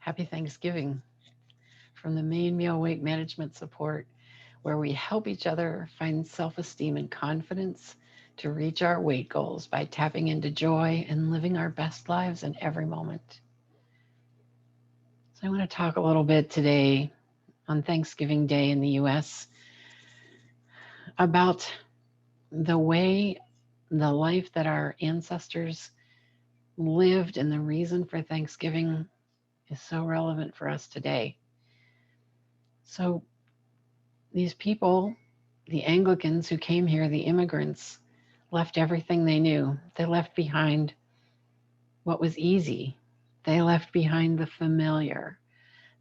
Happy Thanksgiving from the Maine Meal Weight Management Support, where we help each other find self esteem and confidence to reach our weight goals by tapping into joy and living our best lives in every moment. So, I want to talk a little bit today on Thanksgiving Day in the US about the way the life that our ancestors lived and the reason for Thanksgiving is so relevant for us today. So, these people, the Anglicans who came here, the immigrants, left everything they knew. They left behind what was easy. They left behind the familiar.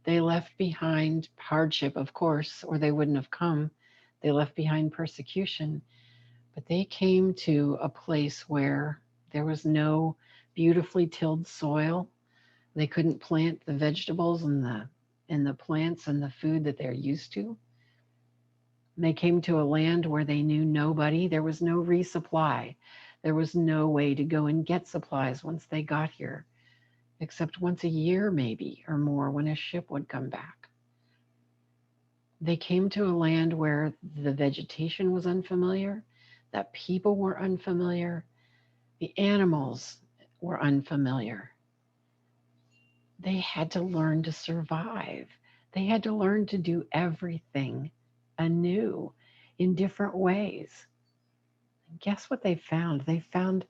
They left behind hardship, of course, or they wouldn't have come. They left behind persecution, but they came to a place where there was no beautifully tilled soil. They couldn't plant the vegetables and the plants and the food that they're used to. They came to a land where they knew nobody. There was no resupply. There was no way to go and get supplies once they got here, except once a year, maybe, or more, when a ship would come back. They came to a land where the vegetation was unfamiliar, that people were unfamiliar, the animals were unfamiliar. They had to learn to survive. They had to learn to do everything anew in different ways. Guess what they found? They found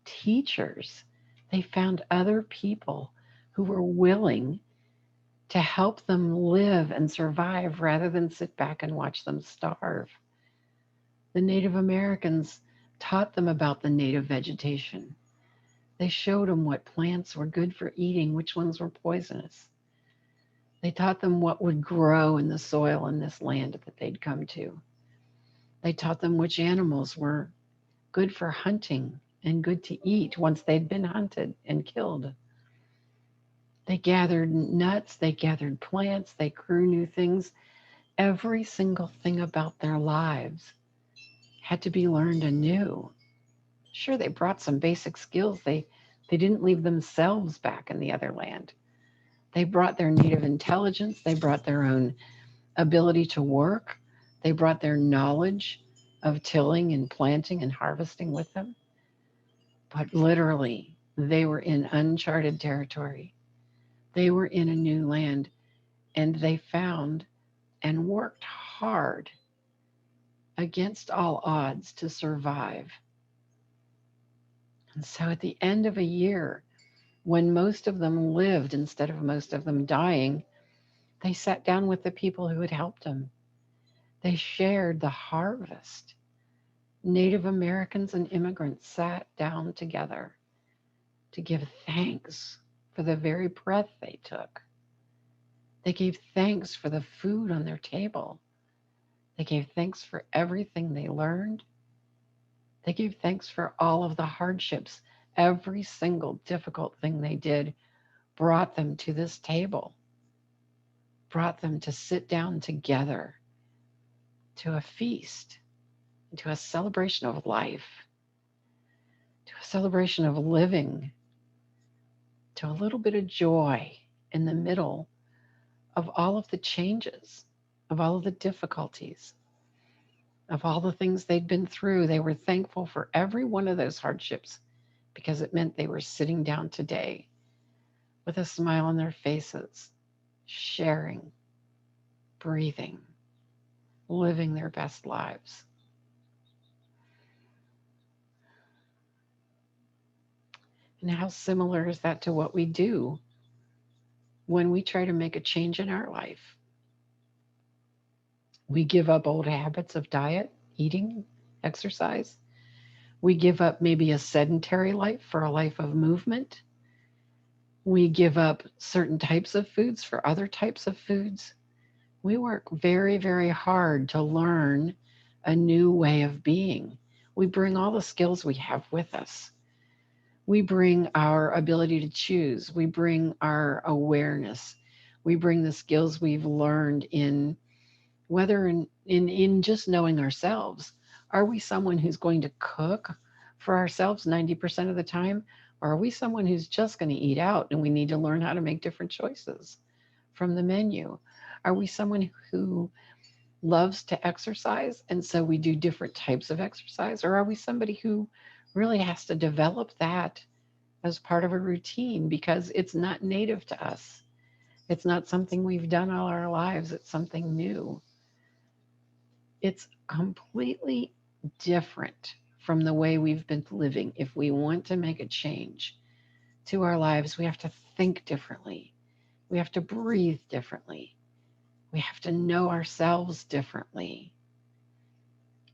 teachers. They found other people who were willing to help them live and survive rather than sit back and watch them starve. The Native Americans taught them about the native vegetation. They showed them what plants were good for eating, which ones were poisonous. They taught them what would grow in the soil in this land that they'd come to. They taught them which animals were good for hunting and good to eat once they'd been hunted and killed. They gathered nuts, they gathered plants, they grew new things. Every single thing about their lives had to be learned anew. Sure, they brought some basic skills. They didn't leave themselves back in the other land. They brought their native intelligence, they brought their own ability to work, they brought their knowledge of tilling and planting and harvesting with them. But literally, they were in uncharted territory. They were in a new land, and they found and worked hard against all odds to survive. And so at the end of a year, when most of them lived instead of most of them dying, they sat down with the people who had helped them. They shared the harvest. Native Americans and immigrants sat down together to give thanks for the very breath they took. They gave thanks for the food on their table. They gave thanks for everything they learned. They gave thanks for all of the hardships. Every single difficult thing they did brought them to this table, brought them to sit down together to a feast, to a celebration of life, to a celebration of living, to a little bit of joy in the middle of all of the changes, of all of the difficulties, of all the things they'd been through. They were thankful for every one of those hardships because it meant they were sitting down today with a smile on their faces, sharing, breathing, living their best lives. And how similar is that to what we do when we try to make a change in our life? We give up old habits of diet, eating, exercise. We give up maybe a sedentary life for a life of movement. We give up certain types of foods for other types of foods. We work very, very hard to learn a new way of being. We bring all the skills we have with us. We bring our ability to choose. We bring our awareness. We bring the skills we've learned in whether in just knowing ourselves. Are we someone who's going to cook for ourselves 90% of the time? Or are we someone who's just going to eat out and we need to learn how to make different choices from the menu? Are we someone who loves to exercise and so we do different types of exercise? Or are we somebody who really has to develop that as part of a routine because it's not native to us? It's not something we've done all our lives, it's something new. It's completely different from the way we've been living. If we want to make a change to our lives, we have to think differently. We have to breathe differently. We have to know ourselves differently.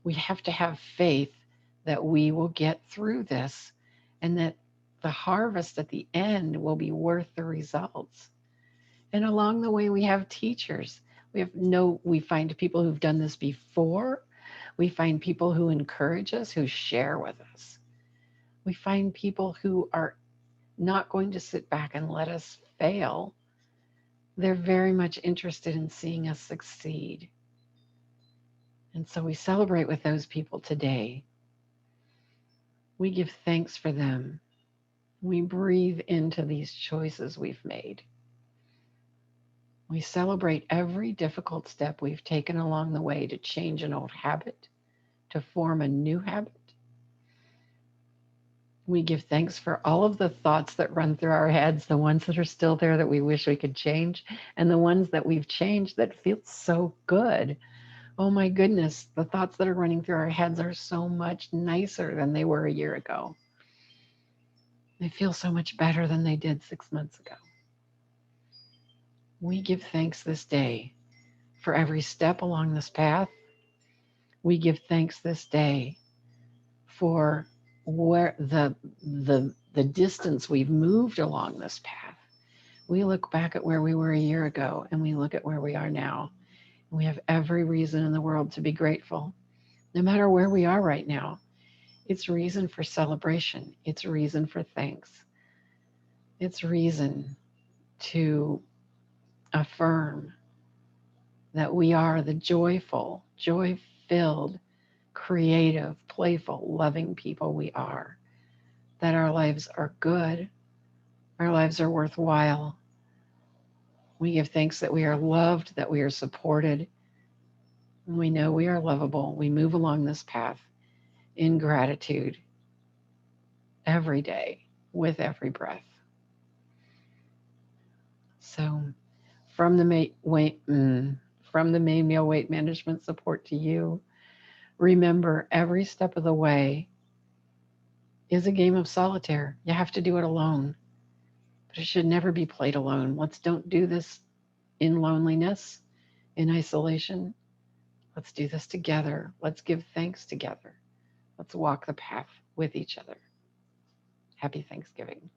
We have to have faith that we will get through this and that the harvest at the end will be worth the results. And along the way, we have teachers. We find people who've done this before. We find people who encourage us, who share with us. We find people who are not going to sit back and let us fail. They're very much interested in seeing us succeed. And so we celebrate with those people today. We give thanks for them. We breathe into these choices we've made. We celebrate every difficult step we've taken along the way to change an old habit, to form a new habit. We give thanks for all of the thoughts that run through our heads, the ones that are still there that we wish we could change, and the ones that we've changed that feel so good. Oh my goodness, the thoughts that are running through our heads are so much nicer than they were a year ago. They feel so much better than they did 6 months ago. We give thanks this day for every step along this path. We give thanks this day for where the distance we've moved along this path. We look back at where we were a year ago and we look at where we are now. And we have every reason in the world to be grateful. No matter where we are right now, it's reason for celebration. It's reason for thanks. It's reason to affirm that we are the joyful, joy filled, creative, playful, loving people we are, that our lives are good, our lives are worthwhile. We give thanks that we are loved, that we are supported, and we know we are lovable. We move along this path in gratitude every day with every breath. So, from the from the Main Meal Weight Management support to you, remember every step of the way is a game of solitaire. You have to do it alone, but it should never be played alone. Let's don't do this in loneliness, in isolation. Let's do this together. Let's give thanks together. Let's walk the path with each other. Happy Thanksgiving.